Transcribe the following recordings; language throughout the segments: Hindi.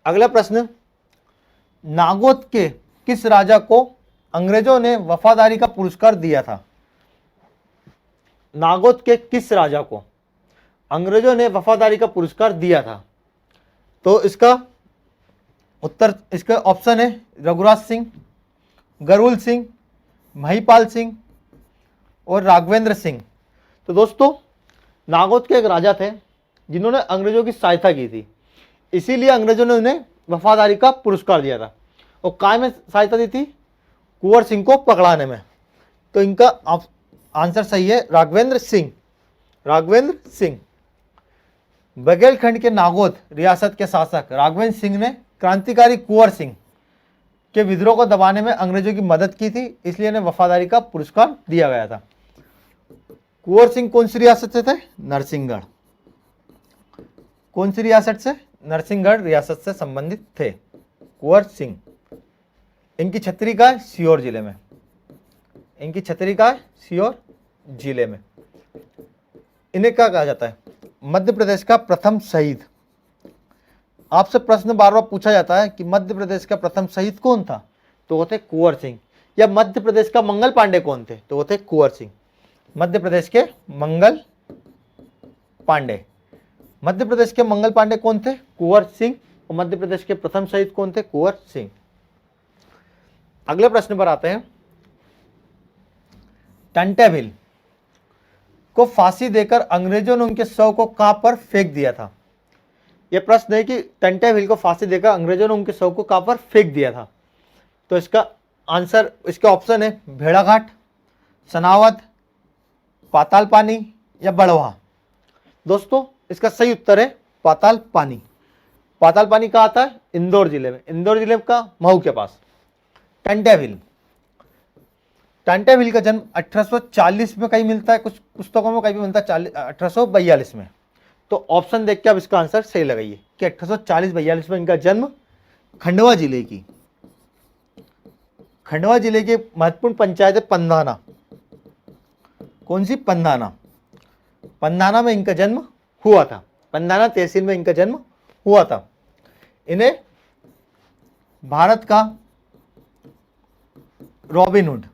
अगला प्रश्न, नागौद के किस राजा को अंग्रेजों ने वफादारी का पुरस्कार दिया था? नागौद के किस राजा को अंग्रेजों ने वफादारी का पुरस्कार दिया था? तो इसका उत्तर, इसका ऑप्शन है रघुराज सिंह, गरुल सिंह, महिपाल सिंह और राघवेंद्र सिंह। तो दोस्तों, नागौद के एक राजा थे जिन्होंने अंग्रेजों की सहायता की थी, इसीलिए अंग्रेजों ने उन्हें वफादारी का पुरस्कार दिया था। और काय में सहायता दी थी? कुंवर सिंह को पकड़ाने में। तो इनका आंसर सही है राघवेंद्र सिंह। राघवेंद्र सिंह। बघेलखंड के नागौद रियासत के शासक राघवेंद्र सिंह ने क्रांतिकारी कुंवर सिंह के विद्रोह को दबाने में अंग्रेजों की मदद की थी, इसलिए इन्हें वफादारी का पुरस्कार दिया गया था। कुंवर सिंह कौन सी रियासत से थे? नरसिंहगढ़। कौन सी रियासत से? नरसिंहगढ़ रियासत से संबंधित थे कुंवर सिंह। इनकी छतरी का है सीहोर जिले में। इनकी छतरी का है सीहोर जिले में। इन्हें क्या कहा जाता है? मध्य प्रदेश का प्रथम शहीद। आपसे प्रश्न बार बार पूछा जाता है कि मध्य प्रदेश का प्रथम शहीद कौन था? तो वो थे कुंवर सिंह। या मध्य प्रदेश का मंगल पांडे कौन थे? तो वो थे कुंवर सिंह। मध्य प्रदेश के मंगल पांडे। मध्य प्रदेश के मंगल पांडे कौन थे? कुंवर सिंह। और मध्य प्रदेश के प्रथम शहीद कौन थे? कुंवर सिंह। अगले प्रश्न पर आते हैं। टंटेविल को फांसी देकर अंग्रेजों ने उनके शव को कहां पर फेंक दिया था? यह प्रश्न है कि टंटेविल को फांसी देकर अंग्रेजों ने उनके शव को कहां पर फेंक दिया था? तो इसका आंसर, इसका ऑप्शन है भेड़ाघाट, सनावद, पाताल पानी या बड़वा। दोस्तों, इसका सही उत्तर है पाताल पानी। पाताल पानी कहाँ आता है? इंदौर जिले में। इंदौर जिले का महू के पास। टंटेविल। टंटेविल का जन्म 1840 में कहीं मिलता है, कुछ पुस्तकों में कहीं भी मिलता है 1842 में। तो ऑप्शन देख के आप इसका आंसर सही लगाइए कि 1840-42 में इनका जन्म खंडवा जिले की, खंडवा जिले की महत्वपूर्ण पंचायत है पंधाना। कौन सी? पंधाना। पंधाना में इनका जन्म हुआ था। पंधाना तहसील में इनका जन्म हुआ था। इन्हें भारत का रॉबिन हुड,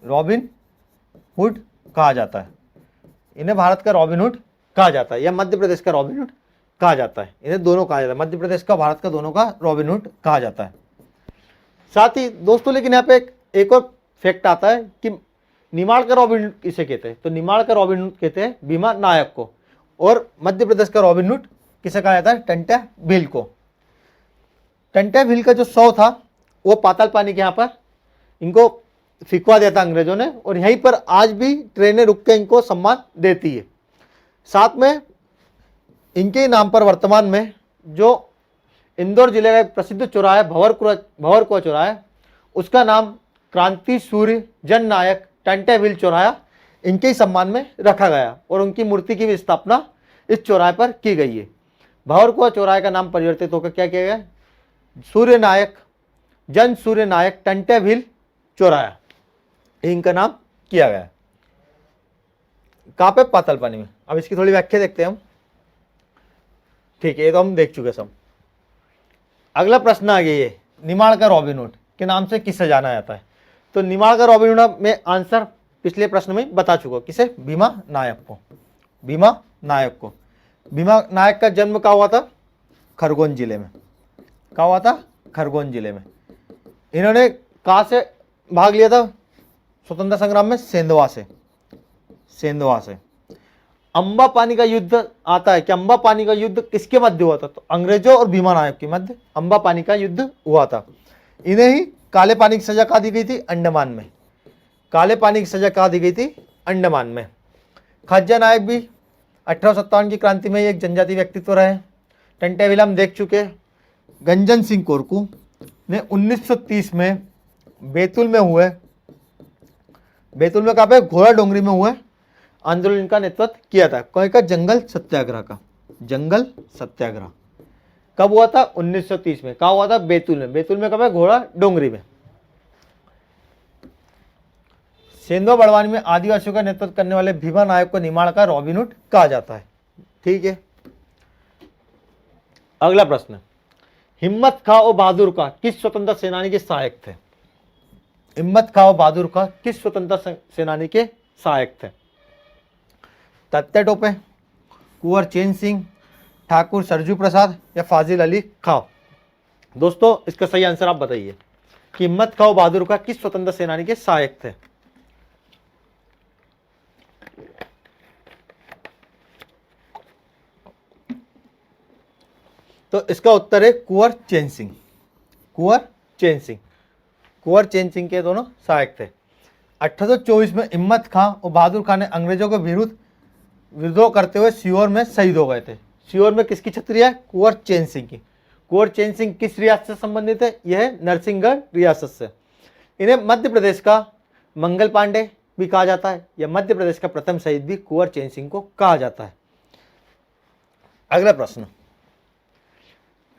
रॉबिन हुड कहा जाता है। इन्हें भारत का रॉबिन हुड कहा जाता है या मध्य प्रदेश का रॉबिन हुड कहा जाता है। इन्हें दोनों कहा जाता है, मध्य प्रदेश का, भारत का, दोनों का रॉबिन हुड कहा जाता है। साथ ही दोस्तों, लेकिन यहाँ पे एक और फैक्ट आता है कि निमाड़ का रॉबिन हुड किसे कहते हैं? तो निमाड़ का रॉबिन हुड कहते हैं भीमा नायक को। और मध्य प्रदेश का रॉबिन हुड किसे कहा जाता है? टंटेविल को। टंटेविल का जो शव था वो पाताल पानी के यहाँ पर इनको फिकवा दिया था अंग्रेजों ने, और यहीं पर आज भी ट्रेनें रुक के इनको सम्मान देती है। साथ में इनके नाम पर वर्तमान में जो इंदौर जिले का एक प्रसिद्ध चौराहा है, भंवरकुआ चौराहा, उसका नाम क्रांति सूर्य जन नायक टंटेविल चौराहा इनके ही सम्मान में रखा गया और उनकी मूर्ति की भी स्थापना इस चौराहे पर की गई है। भंवरकुआ चौराहे का नाम परिवर्तित होकर क्या किया गया? सूर्य नायक, जन सूर्य नायक टंटेविल चौराहा, इनका नाम किया गया। कहां पे? पाताल पानी में। अब इसकी थोड़ी व्याख्या देखते हैं हम। ठीक है, ये तो हम देख चुके सब। अगला प्रश्न आ गया, ये निमाड़ का रॉबिन हुड के नाम से किसे जाना जाता है? तो निमाड़ का रॉबिन हुड में आंसर पिछले प्रश्न में बता चुका। किसे? भीमा नायक को। भीमा नायक को। भीमा नायक का जन्म कहाँ हुआ था? खरगोन जिले में। कहाँ हुआ था? खरगोन जिले में। इन्होंने कहाँ से भाग लिया था स्वतंत्रता संग्राम में? सेंधवा से। सेंधवा से। अंबा पानी का युद्ध आता है कि अंबा पानी का युद्ध किसके मध्य हुआ था? तो अंग्रेजों और भीमा नायक के मध्य अंबा पानी का युद्ध हुआ था। इन्हें ही काले पानी की सजा कहाँ दी गई थी? अंडमान में। काले पानी की सजा कहाँ दी गई थी? अंडमान में। खाजा नायक भी 1857 की क्रांति में एक जनजातीय व्यक्तित्व रहे। टंटेविल हम देख चुके। गंजन सिंह कोरकू ने 1930 में बैतूल में हुए, बैतूल में कहाँ पे? घोड़ा डोंगरी में हुए आंदोलन का नेतृत्व किया था। कौन का? जंगल सत्याग्रह का। जंगल सत्याग्रह कब हुआ था? 1930 में। कहाँ हुआ था? बैतूल में। बैतूल में कब है? घोड़ा डोंगरी में। सेंधवा बड़वानी में आदिवासियों का नेतृत्व करने वाले भीमा नायक को निमाड़ का रॉबिन हुड कहा जाता है। ठीक है। अगला प्रश्न, हिम्मत खां और बहादुर खां किस स्वतंत्रता सेनानी के सहायक थे? हिम्मत खां और बहादुर खां किस स्वतंत्रता सेनानी के सहायक थे? तात्या टोपे, कुंवर चैन सिंह, ठाकुर सरजू प्रसाद या फाजिल अली खां? दोस्तों इसका सही आंसर आप बताइए कि हिम्मत खां और बहादुर खां किस स्वतंत्रता सेनानी के सहायक थे? तो इसका उत्तर है कुंवर चैन सिंह। कुंवर चैन सिंह, कुंवर चैन सिंह के दोनों सहायक थे। 1824 में हिम्मत खां और बहादुर खां ने अंग्रेजों के विरुद्ध विद्रोह करते हुए सीहोर में शहीद हो गए थे। सीहोर में किसकी छतरी है? कुंवर चैन सिंह की। कुंवर चैन सिंह किस रियासत से संबंधित है? यह है नरसिंहगढ़ रियासत से। इन्हें मध्य प्रदेश का मंगल पांडे भी कहा जाता है या मध्य प्रदेश का प्रथम शहीद भी कुंवर चैन सिंह को कहा जाता है। अगला प्रश्न,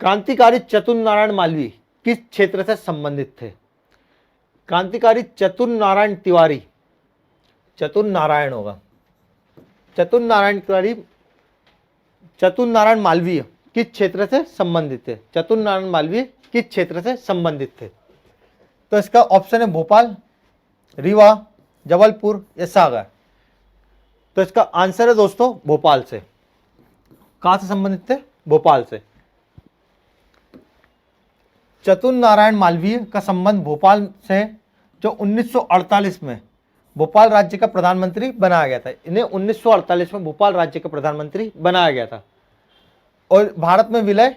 क्रांतिकारी चतुर नारायण मालवीय किस क्षेत्र से संबंधित थे? क्रांतिकारी चतुर नारायण तिवारी, चतुर नारायण होगा, चतुर नारायण तिवारी, चतुर नारायण मालवीय किस क्षेत्र से संबंधित थे? चतुर नारायण मालवीय किस क्षेत्र से संबंधित थे? तो इसका ऑप्शन है भोपाल, रीवा, जबलपुर या सागर। तो इसका आंसर है दोस्तों भोपाल से। कहां से संबंधित थे? भोपाल से। चतुर नारायण मालवीय का संबंध भोपाल से, जो 1948 में भोपाल राज्य का प्रधानमंत्री बनाया गया था। इन्हें 1948 में भोपाल राज्य का प्रधानमंत्री बनाया गया था और भारत में विलय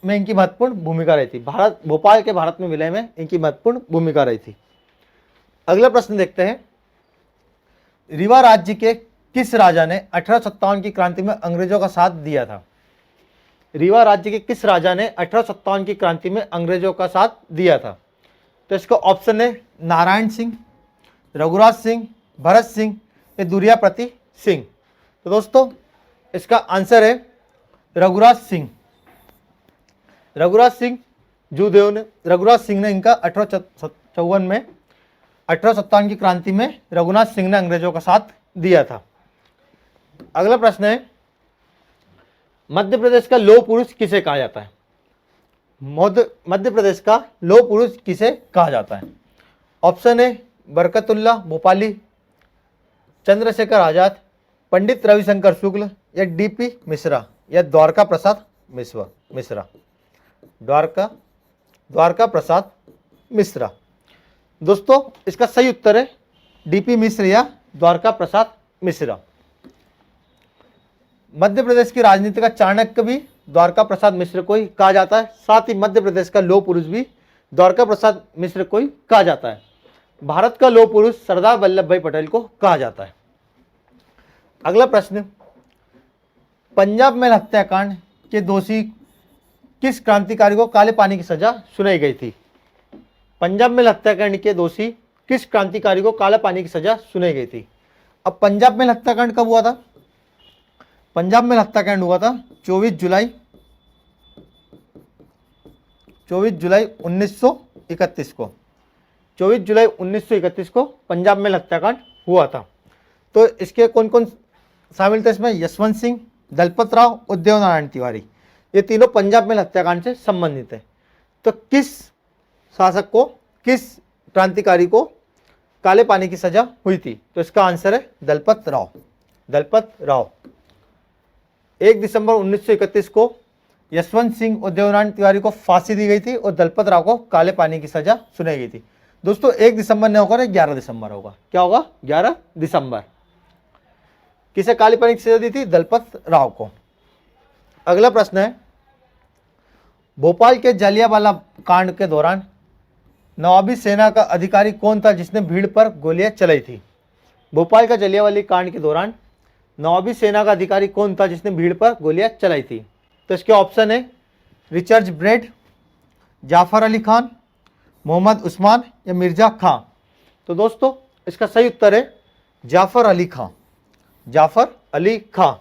में इनकी महत्वपूर्ण भूमिका रही थी। भोपाल के भारत में विलय में इनकी महत्वपूर्ण भूमिका रही थी। अगला प्रश्न देखते हैं, रीवा राज्य के किस राजा ने 1857 की क्रांति में अंग्रेजों का साथ दिया था? रीवा राज्य के किस राजा ने 1857 की क्रांति में अंग्रेजों का साथ दिया था? तो इसका ऑप्शन है नारायण सिंह, रघुराज सिंह, भरत सिंह या दुर्याप्रति सिंह। तो दोस्तों इसका आंसर है रघुराज सिंह। रघुराज सिंह जूदेव ने, रघुराज सिंह ने इनका 1854 में 1857 की क्रांति में रघुनाथ सिंह ने अंग्रेजों का साथ दिया था। अगला प्रश्न है, मध्य प्रदेश का लौह पुरुष किसे कहा जाता है? मध्य प्रदेश का लौह पुरुष किसे कहा जाता है? ऑप्शन है बरकतुल्ला भोपाली, चंद्रशेखर आजाद, पंडित रविशंकर शुक्ल या डीपी मिश्रा या द्वारका प्रसाद मिश्रा। द्वारका प्रसाद मिश्रा। दोस्तों इसका सही उत्तर है डीपी मिश्र या द्वारका प्रसाद मिश्रा। मध्य प्रदेश की राजनीति का चाणक्य भी द्वारका प्रसाद मिश्र को ही कहा जाता है। साथ ही मध्य प्रदेश का लौह पुरुष भी द्वारका प्रसाद मिश्र को ही कहा जाता है। भारत का लौह पुरुष सरदार वल्लभ भाई पटेल को कहा जाता है। अगला प्रश्न, पंजाब मेल हत्याकांड के दोषी किस क्रांतिकारी को काले पानी की सजा सुनाई गई थी? पंजाब मेल हत्याकांड के दोषी किस क्रांतिकारी को काले पानी की सजा सुनाई गई थी? अब पंजाब मेल हत्याकांड कब हुआ था? पंजाब मेल हत्याकांड हुआ था 24 जुलाई 1931 को। 24 जुलाई 1931 को पंजाब मेल हत्याकांड हुआ था। तो इसके कौन कौन शामिल थे इसमें? यशवंत सिंह, दलपत राव, उदय नारायण तिवारी। ये तीनों पंजाब मेल हत्याकांड से संबंधित है। तो किस शासक को, किस क्रांतिकारी को काले पानी की सजा हुई थी? तो इसका आंसर है दलपत राव। दलपत राव। 1 दिसंबर 1931 को यशवंत सिंह और उदयनारायण तिवारी को फांसी दी गई थी और दलपत राव को काले पानी की सजा सुनाई गई थी। दोस्तों 1 दिसंबर नहीं होगा, 11 दिसंबर होगा। क्या होगा? 11 दिसंबर। किसे काले पानी की सजा दी थी? दलपत राव को। अगला प्रश्न है, भोपाल के जलियांवाला कांड के दौरान नवाबी सेना का अधिकारी कौन था जिसने भीड़ पर गोलियां चलाई थी? भोपाल का जलियांवाला कांड के दौरान नवाबी सेना का अधिकारी कौन था जिसने भीड़ पर गोलियां चलाई थी? तो इसके ऑप्शन है रिचर्ड ब्रेड, जाफर अली खान, मोहम्मद उस्मान या मिर्जा खां। तो दोस्तों इसका सही उत्तर है जाफर अली खां। जाफर अली खां।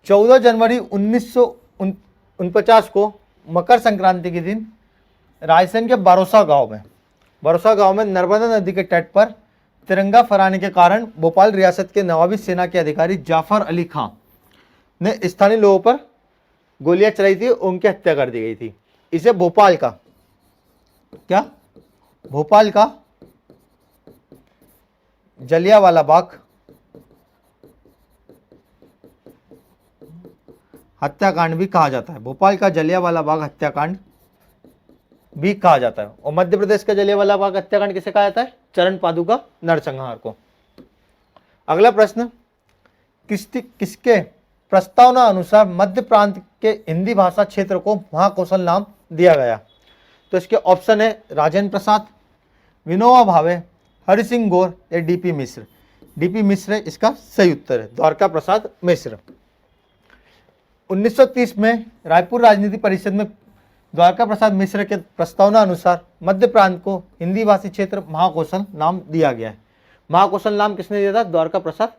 14 जनवरी 1949 को मकर संक्रांति के दिन रायसेन के बरोसा गांव में नर्मदा नदी के तट पर तिरंगा फहराने के कारण भोपाल रियासत के नवाबी सेना के अधिकारी जाफर अली खां ने स्थानीय लोगों पर गोलियां चलाई थी उनकी हत्या कर दी गई थी। इसे भोपाल का क्या, भोपाल का जलियांवाला बाग हत्याकांड भी कहा जाता है। भोपाल का जलियांवाला बाग हत्याकांड भी कहा जाता है। और मध्य प्रदेश का जलियांवाला बाग हत्याकांड किसे कहा जाता है? चरण पादुका नरसंहार को। अगला प्रश्न, किसके प्रस्तावना अनुसार मध्य प्रांत के हिंदी भाषा क्षेत्र को महाकौशल नाम दिया गया? तो इसके ऑप्शन है राजेंद्र प्रसाद, विनोबा भावे, हरि सिंह गौर या डीपी मिश्र। डीपी मिश्र इसका सही उत्तर है, द्वारका प्रसाद मिश्र। 1930 में रायपुर राजनीति परिषद में द्वारका प्रसाद मिश्र के प्रस्तावना अनुसार मध्य प्रांत को हिंदी भाषी क्षेत्र महाकौशल नाम दिया गया है। महाकौशल नाम किसने दिया था? द्वारका प्रसाद